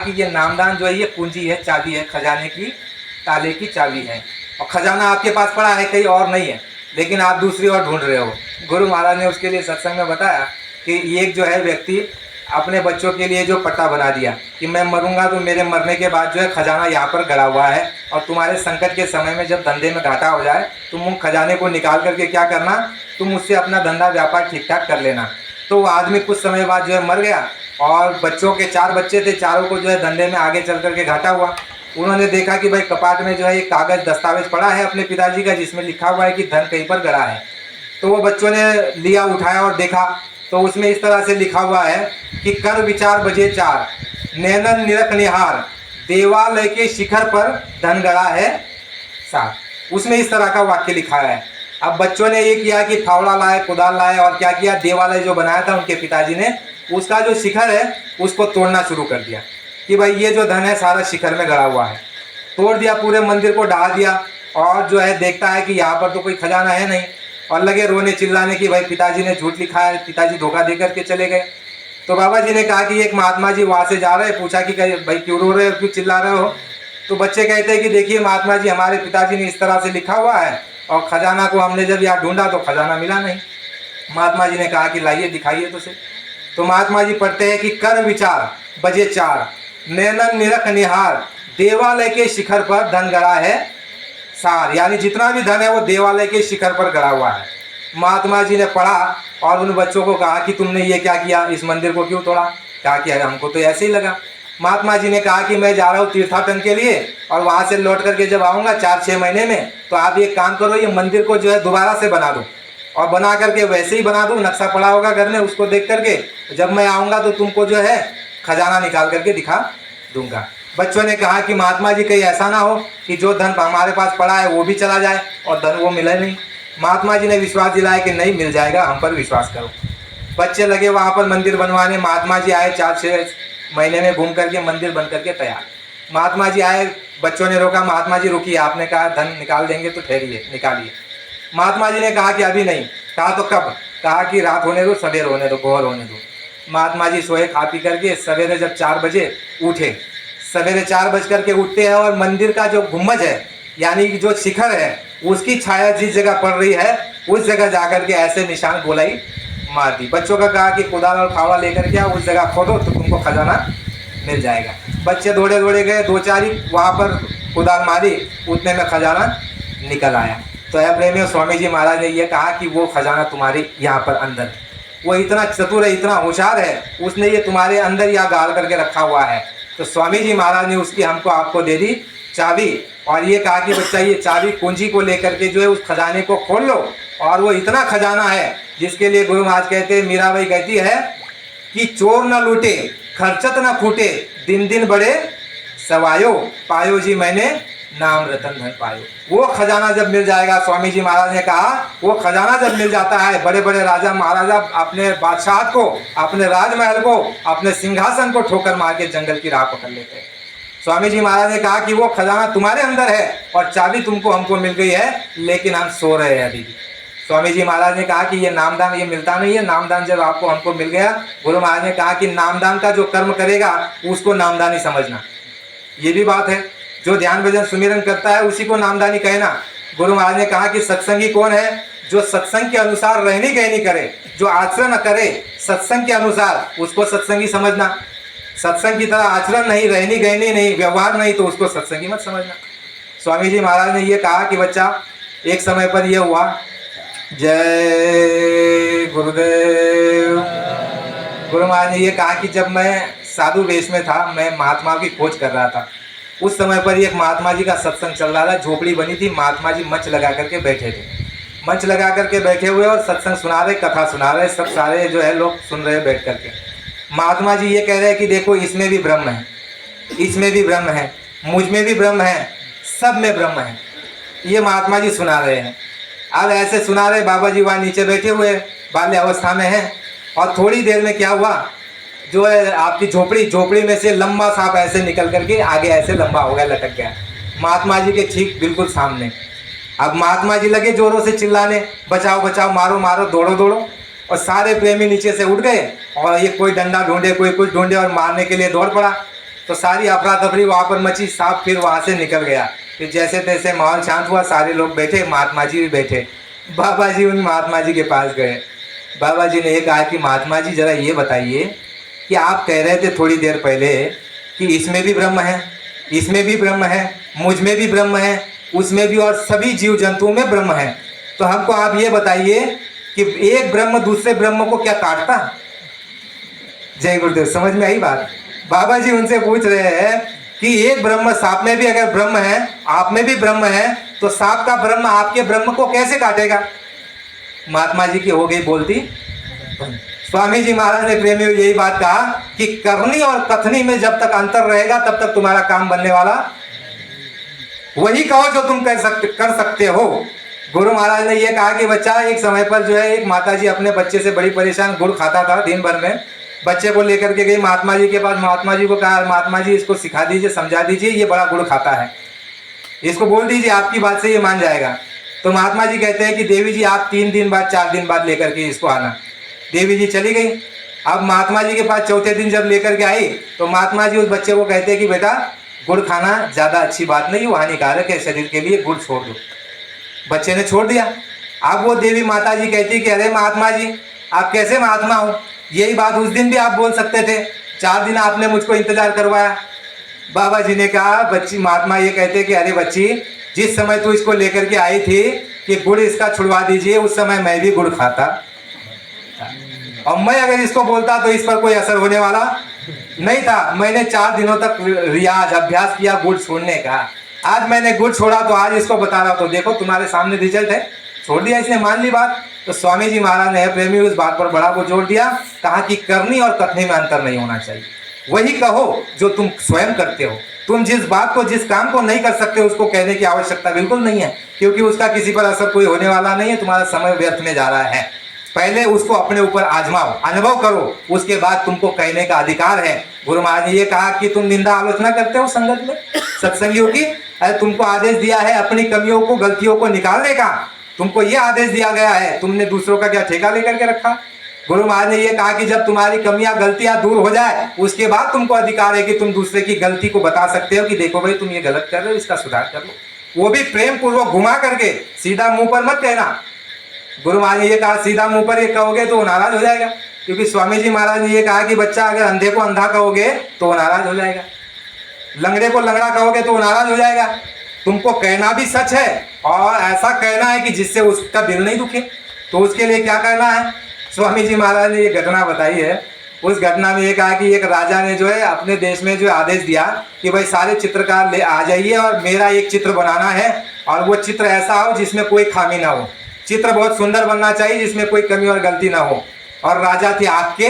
कि ये नामदान जो है ये कुंजी है, चाबी है, खजाने की ताले की चाबी है। और खजाना आपके पास पड़ा है, कहीं और नहीं है, लेकिन आप दूसरी ओर ढूंढ रहे हो। गुरु महाराज ने उसके लिए सत्संग में बताया कि एक जो है व्यक्ति अपने बच्चों के लिए जो पट्टा बना दिया कि मैं मरूंगा तो मेरे मरने के बाद जो है खजाना यहाँ पर गड़ा हुआ है, और तुम्हारे संकट के समय में जब धंधे में घाटा हो जाए तुम उन खजाने को निकाल करके क्या करना, तुम उससे अपना धंधा व्यापार ठीक ठाक कर लेना। तो वो आदमी कुछ समय बाद जो है मर गया, और बच्चों के 4 बच्चे थे, चारों को जो है धंधे में आगे चल करके घाटा हुआ। उन्होंने देखा कि भाई कपाट में जो है एक कागज दस्तावेज पड़ा है अपने पिताजी का, जिसमें लिखा हुआ है कि धन कहीं पर गड़ा है। तो वो बच्चों ने लिया, उठाया और देखा, तो उसमें इस तरह से लिखा हुआ है कि कर विचार बजे 4, नैनन निरख निहार, देवालय के शिखर पर धन गड़ा है 7। उसमें इस तरह का वाक्य लिखा है। अब बच्चों ने ये किया कि फावड़ा लाए, कुदाल लाए, और क्या किया, देवालय जो बनाया था उनके पिताजी ने, उसका जो शिखर है उसको तोड़ना शुरू कर दिया कि भाई ये जो धन है सारा शिखर में गड़ा हुआ है। तोड़ दिया, पूरे मंदिर को ढहा दिया, और जो है देखता है कि यहाँ पर तो कोई खजाना है नहीं, और लगे रोने चिल्लाने की भाई पिताजी ने झूठ लिखा है, पिताजी धोखा दे करके चले गए। तो बाबा जी ने कहा कि एक महात्मा जी वहाँ से जा रहे, पूछा कि भाई क्यों रो रहे हो, क्यों चिल्ला रहे हो। तो बच्चे कहते हैं कि देखिए महात्मा जी, हमारे पिताजी ने इस तरह से लिखा हुआ है, और खजाना को हमने जब यहाँ ढूंढा तो खजाना मिला नहीं। महात्मा जी ने कहा कि लाइए दिखाइए तो से। तो महात्मा जी पढ़ते हैं कि कर विचार बजे 4, नैनन निरख निहार, देवालय के शिखर पर धन गड़ा है सार, यानी जितना भी धन है वो देवालय के शिखर पर गड़ा हुआ है। महात्मा जी ने पढ़ा और उन बच्चों को कहा कि तुमने ये क्या किया, इस मंदिर को क्यों तोड़ा। कहा कि हमको तो ऐसे ही लगा। महात्मा जी ने कहा कि मैं जा रहा हूँ तीर्थाटन के लिए, और वहाँ से लौट करके जब आऊँगा 4-6 महीने में, तो आप एक काम करो, ये मंदिर को जो है दोबारा से बना दो, और बना करके वैसे ही बना दूँ, नक्शा पड़ा होगा घर में, उसको देख करके जब मैं आऊँगा तो तुमको जो है खजाना निकाल करके दिखा दूंगा। बच्चों ने कहा कि महात्मा जी कहीं ऐसा ना हो कि जो धन हमारे पास पड़ा है वो भी चला जाए और धन वो मिले नहीं। महात्मा जी ने विश्वास दिलाया कि नहीं, मिल जाएगा, हम पर विश्वास करो। बच्चे लगे वहाँ पर मंदिर बनवाने। महात्मा जी आए, 4-6 महीने में घूम करके मंदिर बन करके तैयार। महात्मा जी आए, बच्चों ने रोका, महात्मा जी रुकिए, आपने कहा धन निकाल देंगे तो ठहरिए, निकालिए। महात्मा जी ने कहा कि अभी नहीं। कहा तो कब? कहा कि रात होने दो, सवेर होने दो, गोहर होने दो। महात्मा जी सोए, खा पी करके सवेरे जब 4 बजे उठे, सवेरे 4 बज करके उठते हैं, और मंदिर का जो गुम्बज है यानी कि जो शिखर है उसकी छाया जिस जगह पड़ रही है उस जगह जाकर के ऐसे निशान गोलाई मार दी। बच्चों का कहा कि कुदाल और फावड़ा लेकर के उस जगह खोदो तो तुमको खजाना मिल जाएगा। बच्चे दौड़े दौड़े गए, 2-4 ही वहाँ पर कुदाल मारी, उतने में खजाना निकल आया। तो है प्रेमियों, स्वामी जी महाराज ने यह कहा कि वो खजाना तुम्हारे यहाँ पर अंदर है। वो इतना चतुर है, इतना होशियार है, उसने ये तुम्हारे अंदर यहाँ गाड़ करके रखा हुआ है। तो स्वामी जी महाराज ने उसकी हमको आपको दे दी चाबी, और ये कहा कि बच्चा ये चाबी कुंजी को लेकर के जो है उस खजाने को खोल लो। और वो इतना खजाना है जिसके लिए गुरु महाराज कहते हैं, मीराबाई कहती है कि चोर न लूटे, खर्चत न फूटे, दिन दिन बड़े सवायो, पायो जी मैंने नाम रतन धन पायो। वो खजाना जब मिल जाएगा, स्वामी जी महाराज ने कहा, वो खजाना जब मिल जाता है, बड़े बड़े राजा महाराजा अपने बादशाह को, अपने राजमहल को, अपने सिंहासन को ठोकर मार के जंगल की राह पकड़ लेते हैं। स्वामी जी महाराज ने कहा कि वो खजाना तुम्हारे अंदर है और चाबी तुमको हमको मिल गई है, लेकिन हम सो रहे हैं अभी भी। स्वामी जी महाराज ने कहा कि ये नामदान ये मिलता नहीं है। नामदान जब आपको हमको मिल गया, गुरु महाराज ने कहा कि नामदान का जो कर्म करेगा उसको नामदानी समझना। ये भी बात है, जो ध्यान भजन सुमिरन करता है उसी को नामदानी कहना। गुरु महाराज ने कहा कि सत्संगी कौन है? जो सत्संग के अनुसार रहनी कहनी करे, जो आचरण करे सत्संग के अनुसार, उसको सत्संगी समझना। सत्संग की तरह आचरण नहीं, रहनी गहनी नहीं, व्यवहार नहीं, तो उसको सत्संगी मत समझना। स्वामी जी महाराज ने ये कहा कि बच्चा, एक समय पर यह हुआ, जय गुरुदेव। गुरु महाराज ने ये कहा कि जब मैं साधु वेश में था, मैं महात्मा की खोज कर रहा था, उस समय पर एक महात्मा जी का सत्संग चल रहा था। झोपड़ी बनी थी, महात्मा जी मंच लगा करके बैठे थे, मंच लगा करके बैठे हुए और सत्संग सुना रहे, कथा सुना रहे, सब सारे जो है लोग सुन रहे बैठ करके। महात्मा जी ये कह रहे हैं कि देखो इसमें भी ब्रह्म है, इसमें भी ब्रह्म है, मुझ में भी ब्रह्म है, सब में ब्रह्म है। ये महात्मा जी सुना रहे हैं। अब ऐसे सुना रहे, बाबा जी वहाँ नीचे बैठे हुए बाल्य अवस्था में हैं, और थोड़ी देर में क्या हुआ, जो है आपकी झोपड़ी में से लंबा सांप ऐसे निकल करके आगे ऐसे लंबा हो गया, लटक गया महात्मा जी के ठीक बिल्कुल सामने। अब महात्मा जी लगे जोरों से चिल्लाने, बचाओ बचाओ, मारो मारो, दौड़ो दौड़ो। और सारे प्रेमी नीचे से उठ गए, और ये कोई डंडा ढूंढे, कोई कुछ ढूंढे, और मारने के लिए दौड़ पड़ा। तो सारी अफरा तफरी वहाँ पर मची। सांप फिर वहाँ से निकल गया। फिर जैसे तैसे माहौल शांत हुआ, सारे लोग बैठे, महात्मा जी भी बैठे। बाबा जी उन महात्मा जी के पास गए। बाबा जी ने ये कहा कि महात्मा जी जरा ये बताइए कि आप कह रहे थे थोड़ी देर पहले कि इसमें भी ब्रह्म है, इसमें भी ब्रह्म है, मुझ में भी ब्रह्म है, उसमें भी, और सभी जीव जंतुओं में ब्रह्म है। तो हमको आप ये बताइए कि एक ब्रह्म दूसरे ब्रह्म को क्या काटता? जय गुरुदेव, समझ में आई बात? बाबा जी उनसे पूछ रहे हैं कि एक ब्रह्म, सांप में भी अगर ब्रह्म है, आप में भी ब्रह्म है, तो सांप का ब्रह्म आपके ब्रह्म को कैसे काटेगा? महात्मा जी की हो गई बोलती। स्वामी जी महाराज ने प्रेमी यही बात कहा कि करनी और कथनी में जब तक अंतर रहेगा तब तक तुम्हारा काम बनने वाला, वही कहो जो तुम कर सकते हो। गुरु महाराज ने यह कहा कि बच्चा, एक समय पर जो है एक माता जी अपने बच्चे से बड़ी परेशान, गुड़ खाता था दिन भर में, बच्चे को लेकर के गई महात्मा जी के पास। महात्मा जी को कहा, महात्मा जी इसको सिखा दीजिए, समझा दीजिए, ये बड़ा गुड़ खाता है, इसको बोल दीजिए आपकी बात से ये मान जाएगा। तो महात्मा जी कहते हैं कि देवी जी आप 3 दिन बाद 4 दिन बाद लेकर के इसको आना। देवी जी चली गई। अब महात्मा जी के पास चौथे दिन जब लेकर के आई तो महात्मा जी उस बच्चे को कहते हैं कि बेटा गुड़ खाना ज़्यादा अच्छी बात नहीं, वो हानिकारक है शरीर के लिए, गुड़ छोड़ दो। बच्चे ने छोड़ दिया। अब वो देवी माता जी कहती कि अरे महात्मा जी आप कैसे महात्मा हो, यही बात उस दिन भी आप बोल सकते थे, 4 दिन आपने मुझको इंतजार करवाया। बाबा जी ने कहा, बच्ची, महात्मा ये कहते कि अरे बच्ची, जिस समय तू इसको लेकर के आई थी कि गुड़ इसका छुड़वा दीजिए, उस समय मैं भी गुड़ खाता, और मैं अगर इसको बोलता तो इस पर कोई असर होने वाला नहीं था। मैंने 4 दिनों तक रियाज अभ्यास किया गुड़ छोड़ने का। आज मैंने गुड़ छोड़ा तो आज इसको बता रहा, तो देखो तुम्हारे सामने रिजल्ट है, छोड़ दिया इसने, मान ली बात। तो स्वामी जी महाराज ने प्रेमी उस बात पर बड़ा को जोड़ दिया, कहा कि करनी और कथनी में अंतर नहीं होना चाहिए, वही कहो जो तुम स्वयं करते हो। तुम जिस बात को, जिस काम को नहीं कर सकते उसको कहने की आवश्यकता बिल्कुल नहीं है, क्योंकि उसका किसी पर असर कोई होने वाला नहीं है, तुम्हारा समय व्यर्थ में जा रहा है। पहले उसको अपने ऊपर आजमाओ, अनुभव करो, उसके बाद तुमको कहने का अधिकार है। गुरु महाराज ने ये कहा कि तुम निंदा आलोचना करते हो संगत में सत्संगियों की, अरे तुमको आदेश दिया है अपनी कमियों को, गलतियों को निकालने का, तुमको ये आदेश दिया गया है, तुमने दूसरों का क्या ठेका लेकर के रखा? गुरु महाराज ने ये कहा कि जब तुम्हारी कमियां गलतियां दूर हो जाए उसके बाद तुमको अधिकार है कि तुम दूसरे की गलती को बता सकते हो कि देखो भाई तुम ये गलत कर रहे हो, इसका सुधार कर लो, वो भी प्रेम पूर्वक घुमा करके, सीधा मुंह पर मत कहना। गुरु महाराज ने ये कहा सीधा मुंह पर ये कहोगे तो वो नाराज हो जाएगा, क्योंकि स्वामी जी महाराज ने ये कहा कि बच्चा अगर अंधे को अंधा कहोगे तो वो नाराज हो जाएगा, लंगड़े को लंगड़ा कहोगे तो वो नाराज हो जाएगा। तुमको कहना भी सच है और ऐसा कहना है कि जिससे उसका दिल नहीं दुखे, तो उसके लिए क्या करना है? स्वामी जी महाराज ने ये घटना बताई है। उस घटना में ये कहा कि एक राजा ने जो है अपने देश में जो आदेश दिया कि भाई सारे चित्रकार ले आ जाइए और मेरा एक चित्र बनाना है, और वो चित्र ऐसा हो जिसमें कोई खामी ना हो, चित्र बहुत सुंदर बनना चाहिए जिसमें कोई कमी और गलती ना हो। और राजा थे आग के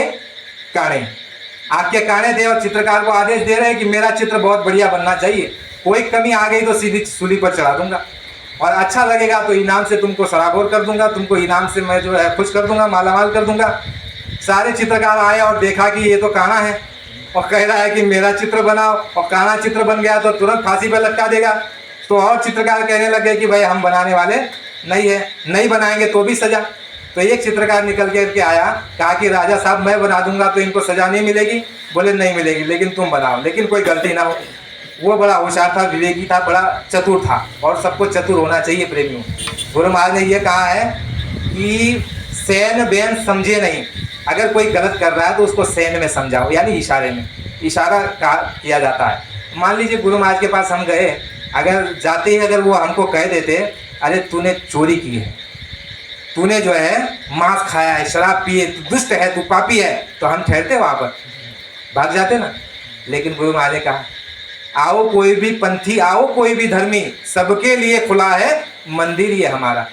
काने थे, और चित्रकार को आदेश दे रहे हैं कि मेरा चित्र बहुत बढ़िया बनना चाहिए, कोई कमी आ गई तो सीधी सूली पर चढ़ा दूंगा, और अच्छा लगेगा तो इनाम से तुमको सराबोर कर दूंगा, तुमको इनाम से मैं जो है खुश कर दूंगा, मालामाल कर दूंगा। सारे चित्रकार आए और देखा कि ये तो काना है और कह रहा है कि मेरा चित्र बनाओ, और काना चित्र बन गया तो तुरंत फांसी पर लटका देगा। तो और चित्रकार कहने लगे कि भाई हम बनाने वाले नहीं है, नहीं बनाएंगे तो भी सजा। तो एक चित्रकार निकल के आया, कहा कि राजा साहब मैं बना दूंगा तो इनको सजा नहीं मिलेगी। बोले नहीं मिलेगी, लेकिन तुम बनाओ, लेकिन कोई गलती ना हो। वो बड़ा होशियार था, विवेकी था, बड़ा चतुर था, और सबको चतुर होना चाहिए प्रेमियों। गुरु महाराज ने ये कहा है कि सैन बेन समझे नहीं, अगर कोई गलत कर रहा है तो उसको सैन में समझाओ, यानी इशारे में, इशारा किया जाता है। मान लीजिए गुरु महाराज के पास हम गए, अगर जाते ही अगर वो हमको कह देते अरे तूने चोरी की है, तूने जो है मांस खाया है, शराब पिए, तू दुष्ट है, तू पापी है, तो हम ठहरते वहाँ पर, भाग जाते ना। लेकिन गुरु महाराज ने कहा आओ कोई भी पंथी, आओ कोई भी धर्मी, सबके लिए खुला है मंदिर ये हमारा।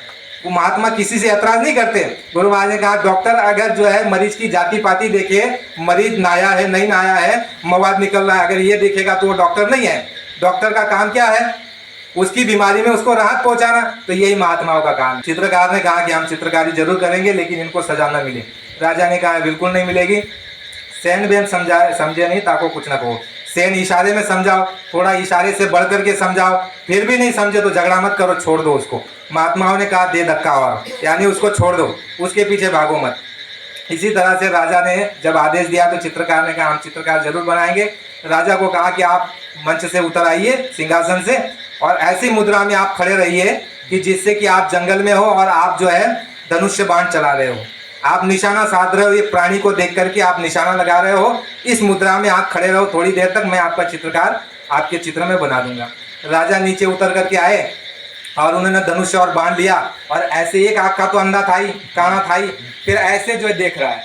वो महात्मा किसी से ऐतराज नहीं करते। गुरु महाराज ने कहा डॉक्टर अगर जो है मरीज की जाति पाति देखे, मरीज नाया है नहीं नाया है, मवाद निकल रहा है, अगर ये देखेगा तो वो डॉक्टर नहीं है। डॉक्टर का काम क्या है? उसकी बीमारी में उसको राहत पहुंचाना। तो यही महात्माओं का काम। चित्रकार ने कहा कि हम चित्रकारी जरूर करेंगे लेकिन इनको सजा न मिले। राजा ने कहा बिल्कुल नहीं मिलेगी। सैन बेन समझे नहीं ताको कुछ न कहो, सैन इशारे में समझाओ, थोड़ा इशारे से बढ़ करके समझाओ, फिर भी नहीं समझे तो झगड़ा मत करो, छोड़ दो उसको। महात्माओं ने कहा दे धक्का और, यानी उसको छोड़ दो, उसके पीछे भागो मत। इसी तरह से राजा ने जब आदेश दिया तो चित्रकार ने कहा हम चित्रकार जरूर बनाएंगे। राजा को कहा कि आप मंच से उतर आइए सिंहासन से और ऐसी मुद्रा में आप खड़े रहिए कि जिससे कि आप जंगल में हो और आप जो है धनुष्य बाण चला रहे हो, आप निशाना साध रहे हो, ये प्राणी को देख करके आप निशाना लगा रहे हो, इस मुद्रा में आप खड़े रहो, थोड़ी देर तक मैं आपका चित्रकार आपके चित्र में बना दूंगा। राजा नीचे उतर करके आए और उन्होंने धनुष और बाण लिया और ऐसे एक आँख का तो अंधा था ही, काना था ही, फिर ऐसे जो है देख रहा है,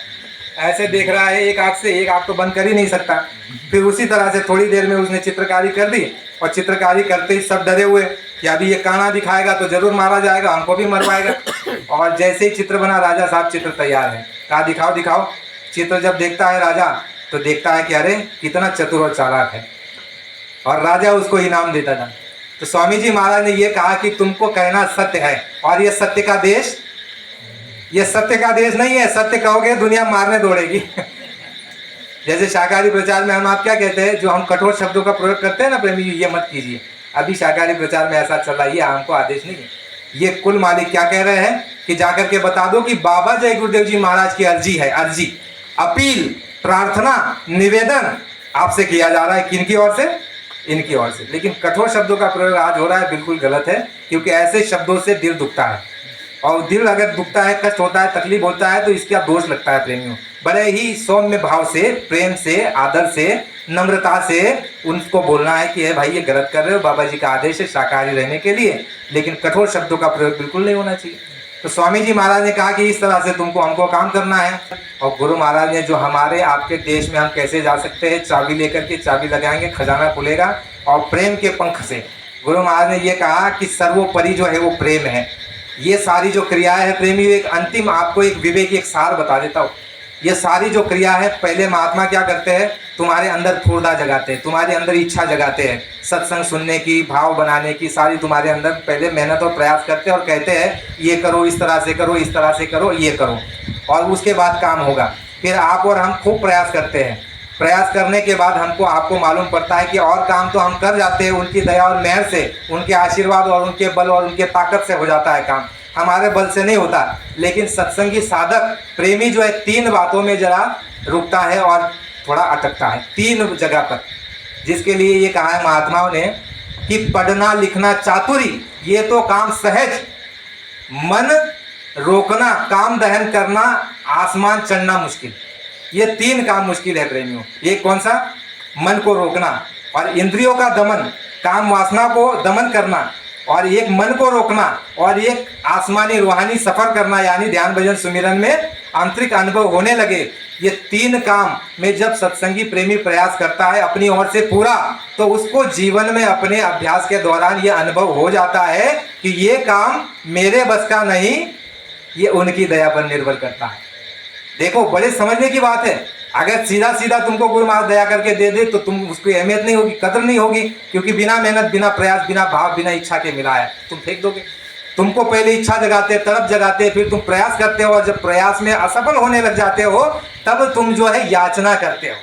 ऐसे देख रहा है एक आँख से, एक आँख तो बंद कर ही नहीं सकता। फिर उसी तरह से थोड़ी देर में उसने चित्रकारी कर दी और चित्रकारी करते ही सब डरे हुए कि अभी ये काना दिखाएगा तो जरूर मारा जाएगा, हमको भी मरवाएगा। और जैसे ही चित्र बना, राजा साहब चित्र तैयार है, कहा दिखाओ दिखाओ। चित्र जब देखता है राजा तो देखता है कि अरे कितना चतुर और चालाक है, और राजा उसको इनाम देता था। तो स्वामी जी महाराज ने ये कहा कि तुमको कहना सत्य है और ये सत्य का देश, ये सत्य का देश नहीं है, सत्य कहोगे दुनिया मारने दौड़ेगी। जैसे शाकाहारी प्रचार में हम आप क्या कहते हैं, जो हम कठोर शब्दों का प्रयोग करते हैं ना प्रेमी जी, ये मत कीजिए। अभी शाकाहारी प्रचार में ऐसा चल रहा है, ये हमको आदेश नहीं है। ये कुल मालिक क्या कह रहे हैं कि जाकर के बता दो कि बाबा जय गुरुदेव जी महाराज की अर्जी है, अर्जी, अपील, प्रार्थना, निवेदन आपसे किया जा रहा है। किनकी ओर से? इनकी ओर से। लेकिन कठोर शब्दों का प्रयोग आज हो रहा है, बिल्कुल गलत है, क्योंकि ऐसे शब्दों से दिल दुखता है, और दिल अगर दुखता है, कष्ट होता है, तकलीफ होता है, तो इसका दोष लगता है प्रेमियों। बड़े ही सौम्य भाव से, प्रेम से, आदर से, नम्रता से उनको बोलना है कि भाई ये गलत कर रहे हो, बाबा जी का आदेश है शाकाहारी रहने के लिए, लेकिन कठोर शब्दों का प्रयोग बिल्कुल नहीं होना चाहिए। तो स्वामी जी महाराज ने कहा कि इस तरह से तुमको हमको काम करना है। और गुरु महाराज ने जो हमारे आपके देश में हम कैसे जा सकते हैं, चाबी लेकर के चाबी लगाएंगे, खजाना खुलेगा, और प्रेम के पंख से गुरु महाराज ने ये कहा कि सर्वोपरि जो है वो प्रेम है। ये सारी जो क्रियाएं है प्रेमी, एक अंतिम आपको एक विवेक, एक सार बता देता हूँ। ये सारी जो क्रिया है, पहले महात्मा क्या करते हैं, तुम्हारे अंदर फुर्दा जगाते हैं, तुम्हारे अंदर इच्छा जगाते हैं, सत्संग सुनने की, भाव बनाने की, सारी तुम्हारे अंदर पहले मेहनत और प्रयास करते हैं और कहते हैं ये करो, इस तरह से करो, इस तरह से करो, ये करो, और उसके बाद काम होगा। फिर आप और हम खूब प्रयास करते हैं, प्रयास करने के बाद हमको आपको मालूम पड़ता है कि और काम तो हम कर जाते हैं, उनकी दया और मेहर से, उनके आशीर्वाद और उनके बल और उनके ताकत से हो जाता है काम, हमारे बल से नहीं होता। लेकिन सत्संगी साधक प्रेमी जो है 3 बातों में जरा रुकता है और थोड़ा अटकता है, 3 जगह पर, जिसके लिए ये कहा है महात्माओं ने कि पढ़ना लिखना चातुरी, ये तो काम सहज, मन रोकना, काम दहन करना, आसमान चढ़ना मुश्किल, ये 3 काम मुश्किल है प्रेमियों। ये कौन सा? मन को रोकना, और इंद्रियों का दमन, काम वासना को दमन करना, और एक मन को रोकना, और एक आसमानी रूहानी सफर करना, यानी ध्यान भजन सुमिरन में आंतरिक अनुभव होने लगे। ये 3 काम में जब सत्संगी प्रेमी प्रयास करता है अपनी ओर से पूरा, तो उसको जीवन में अपने अभ्यास के दौरान ये अनुभव हो जाता है कि ये काम मेरे बस का नहीं, ये उनकी दया पर निर्भर करता है। देखो, बड़े समझने की बात है। अगर सीधा सीधा तुमको गुरु महाराज दया करके दे दे तो तुम उसकी अहमियत नहीं होगी, कदर नहीं होगी, क्योंकि बिना मेहनत, बिना प्रयास, बिना भाव, बिना इच्छा के मिला है, तुम फेंक दोगे। तुमको पहले इच्छा जगाते, तड़प जगाते, फिर तुम प्रयास करते हो, और जब प्रयास में असफल होने लग जाते हो तब तुम जो है याचना करते हो,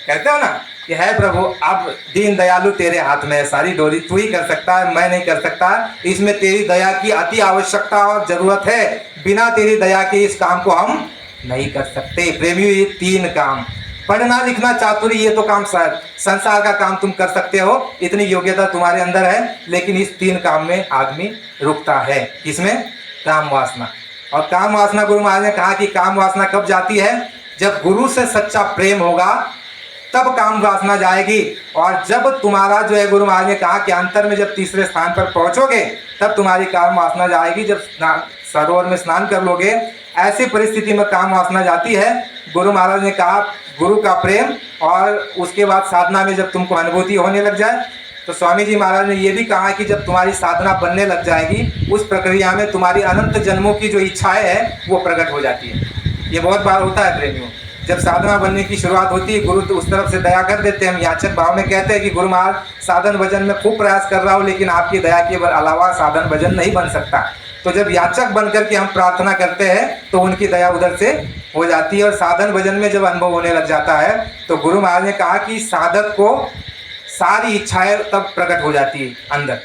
कहते हो ना कि है प्रभु अब दीन दयालु तेरे हाथ में है, सारी डोरी तू ही कर सकता है, मैं नहीं कर सकता, इसमें तेरी दया की अति आवश्यकता और जरूरत है, बिना तेरी दया के इस काम को हम नहीं कर सकते। प्रेमियों, ये 3 काम, पढ़ना लिखना चातुरी, ये तो काम संसार का काम तुम कर सकते हो, इतनी योग्यता तुम्हारे अंदर है, लेकिन इस 3 काम में आदमी रुकता है। इसमें काम वासना, और काम वासना गुरु महाराज ने कहा कि काम वासना कब जाती है? जब गुरु से सच्चा प्रेम होगा तब काम वासना जाएगी। और जब तुम्हारा जो है, गुरु महाराज ने कहा कि अंतर में जब तीसरे स्थान पर पहुंचोगे तब तुम्हारी काम वासना जाएगी। जब सरोवर में स्नान कर लोगे, ऐसी परिस्थिति में काम वासना जाती है। गुरु महाराज ने कहा गुरु का प्रेम, और उसके बाद साधना में जब तुमको अनुभूति होने लग जाए, तो स्वामी जी महाराज ने ये भी कहा कि जब तुम्हारी साधना बनने लग जाएगी, उस प्रक्रिया में तुम्हारी अनंत जन्मों की जो इच्छाएं हैं वो प्रकट हो जाती है। ये बहुत बार होता है प्रेमियों, जब साधना बनने की शुरुआत होती है, गुरु तो उस तरफ से दया कर देते हैं। हम याचक भाव में कहते हैं कि गुरु महाराज साधन भजन में खूब प्रयास कर रहा हूँ, लेकिन आपकी दया के अलावा साधन भजन नहीं बन सकता। तो जब याचक बन करके हम प्रार्थना करते हैं तो उनकी दया उधर से हो जाती है, और साधन भजन में जब अनुभव होने लग जाता है तो गुरु महाराज ने कहा कि साधक को सारी इच्छाएं तब प्रकट हो जाती है अंदर।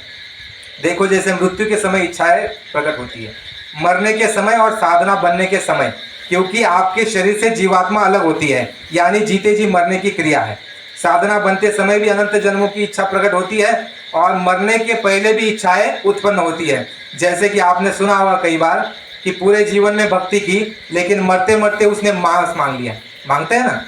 देखो, जैसे मृत्यु के समय इच्छाएं प्रकट होती है, मरने के समय और साधना बनने के समय क्योंकि आपके शरीर से जीवात्मा अलग होती है, यानी जीते जी मरने की क्रिया है। साधना बनते समय भी अनंत जन्मों की इच्छा प्रकट होती है और मरने के पहले भी इच्छाएं उत्पन्न होती है। जैसे कि आपने सुना होगा कई बार कि पूरे जीवन में भक्ति की, लेकिन मरते मरते उसने मांस मांग लिया। मांगते हैं ना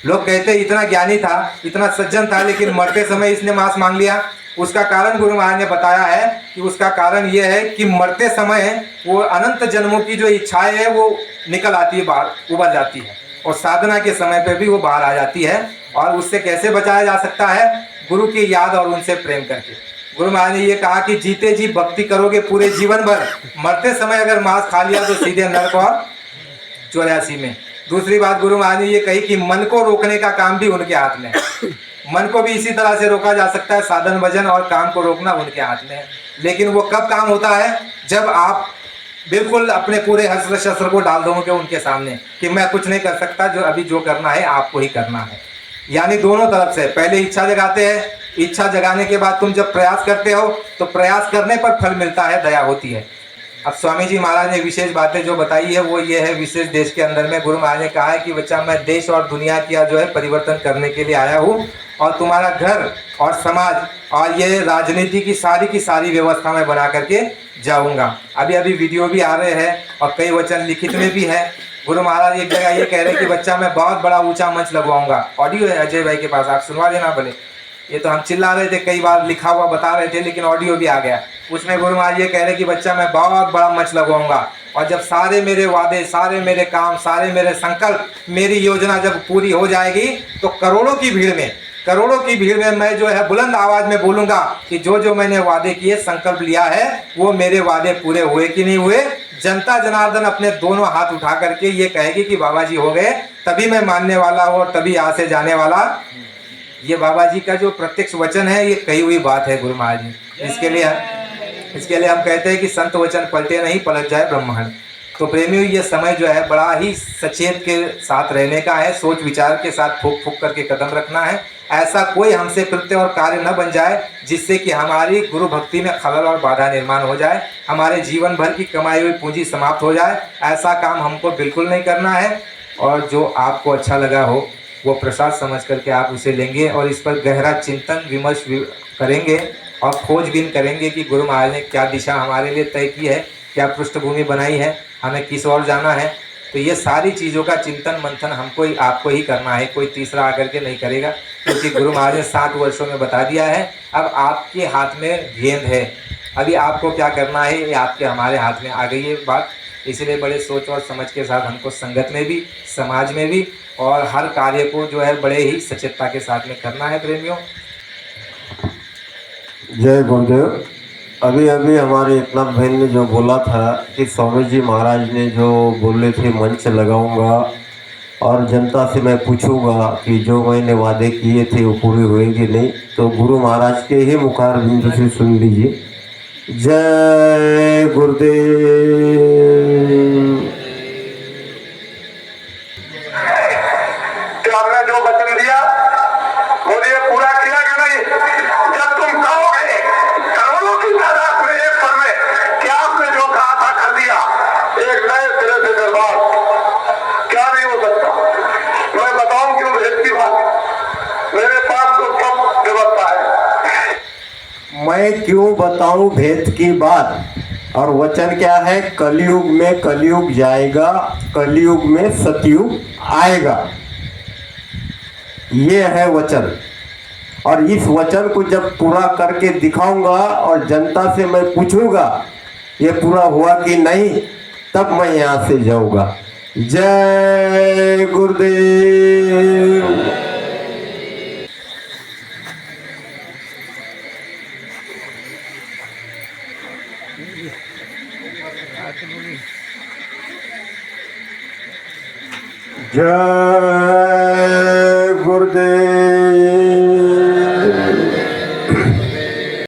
लोग, कहते हैं इतना ज्ञानी था, इतना सज्जन था, लेकिन मरते समय इसने मांस मांग लिया। उसका कारण गुरु महाराज ने बताया है कि उसका कारण यह है कि मरते समय वो अनंत जन्मों की जो इच्छाएं है वो निकल आती है, बाहर उभर जाती है, और साधना के समय पे भी वो बाहर आ जाती है। और उससे कैसे बचाया जा सकता है? गुरु की याद और उनसे प्रेम करके। गुरु महाराज ने ये कहा कि जीते जी भक्ति करोगे पूरे जीवन भर, मरते समय अगर मांस खा लिया तो सीधे नरक और 84 में। दूसरी बात गुरु महाराज ने ये कही कि मन को रोकने का काम भी उनके हाथ में है। मन को भी इसी तरह से रोका जा सकता है, साधन भजन और काम को रोकना उनके हाथ में है। लेकिन वो कब काम होता है? जब आप बिल्कुल अपने पूरे अस्त्र शस्त्र को डाल दोगे उनके सामने कि मैं कुछ नहीं कर सकता, जो अभी जो करना है आपको ही करना है। यानी दोनों तरफ से पहले इच्छा जगाते हैं, इच्छा जगाने के बाद तुम जब प्रयास करते हो तो प्रयास करने पर फल मिलता है, दया होती है। अब स्वामी जी महाराज ने विशेष बातें जो बताई है वो ये है, विशेष देश के अंदर में गुरु महाराज ने कहा है कि बच्चा मैं देश और दुनिया की जो है परिवर्तन करने के लिए आया हूँ, और तुम्हारा घर और समाज और ये राजनीति की सारी व्यवस्था मैं बना करके जाऊंगा। अभी अभी वीडियो भी आ रहे हैं और कई वचन लिखित में भी है। गुरु महाराज एक जगह ये कह रहे हैं कि बच्चा मैं बहुत बड़ा ऊंचा मंच लगवाऊंगा। ऑडियो है अजय भाई के पास, आप सुनवा देना भले। ये तो हम चिल्ला रहे थे, कई बार लिखा हुआ बता रहे थे, लेकिन ऑडियो भी आ गया। उसमें गुरु महाराज ये कह रहे कि बच्चा मैं बहुत बड़ा मंच लगवाऊंगा, और जब सारे मेरे वादे, सारे मेरे काम, सारे मेरे संकल्प, मेरी योजना जब पूरी हो जाएगी तो करोड़ों की भीड़ में मैं जो है बुलंद आवाज में बोलूंगा कि जो जो मैंने वादे किए, संकल्प लिया है, वो मेरे वादे पूरे हुए कि नहीं हुए। जनता जनार्दन अपने दोनों हाथ उठा करके ये कहेगी कि बाबा जी हो गए, तभी मैं मानने वाला हूँ और तभी यहाँ से जाने वाला। ये बाबा जी का जो प्रत्यक्ष वचन है, ये कही हुई बात है गुरु महाराज जी। इसके लिए हम कहते हैं कि संत वचन पलटे नहीं, पलट जाए ब्रह्मांड। तो प्रेमियों, ये समय जो है बड़ा ही सचेत के साथ रहने का है, सोच विचार के साथ फूक फूक करके कदम रखना है। ऐसा कोई हमसे कृत्य और कार्य न बन जाए जिससे कि हमारी गुरु भक्ति में खलल और बाधा निर्माण हो जाए, हमारे जीवन भर की कमाई हुई पूंजी समाप्त हो जाए। ऐसा काम हमको बिल्कुल नहीं करना है। और जो आपको अच्छा लगा हो वो प्रसाद समझ करके आप उसे लेंगे और इस पर गहरा चिंतन विमर्श करेंगे और खोजबीन करेंगे कि गुरु महाराज ने क्या दिशा हमारे लिए तय की है, क्या पृष्ठभूमि बनाई है, हमें किस ओर जाना है। तो ये सारी चीज़ों का चिंतन मंथन हमको ही, आपको ही करना है, कोई तीसरा आकर के नहीं करेगा, क्योंकि गुरु महाराज ने 60 वर्षों में बता दिया है। अब आपके हाथ में गेंद है, अभी आपको क्या करना है ये आपके हमारे हाथ में आ गई है बात। इसलिए बड़े सोच और समझ के साथ हमको संगत में भी, समाज में भी और हर कार्य को जो है बड़े ही सचेतता के साथ में करना है प्रेमियों। जय गुरुदेव। अभी अभी हमारे एकनाथ भाई ने जो बोला था कि स्वामी जी महाराज ने जो बोले थे मंच लगाऊंगा और जनता से मैं पूछूंगा कि जो मैंने वादे किए थे वो पूरे हुए कि नहीं, तो गुरु महाराज के ही मुखार बिंदु से सुन लीजिए। जय गुरुदेव। आपने जो वचन दिया वो ये पूरा किया कि नहीं? जब तुम कहोगे करोड़ों की तादाद में एक पल में क्या आपने जो कहा था कर दिया, एक नए सिरे से निर्माण क्या नहीं हो सकता? मैं बताऊं क्यों भेद की बात? मेरे पास तो सब व्यवस्था है। मैं क्यों बताऊं भेद की बात? और वचन क्या है? कलयुग में कलयुग जाएगा, कलयुग में सतयुग आएगा, ये है वचन। और इस वचन को जब पूरा करके दिखाऊंगा और जनता से मैं पूछूंगा ये पूरा हुआ कि नहीं, तब मैं यहाँ से जाऊंगा। जय गुरुदेव। जय गुरुदेव।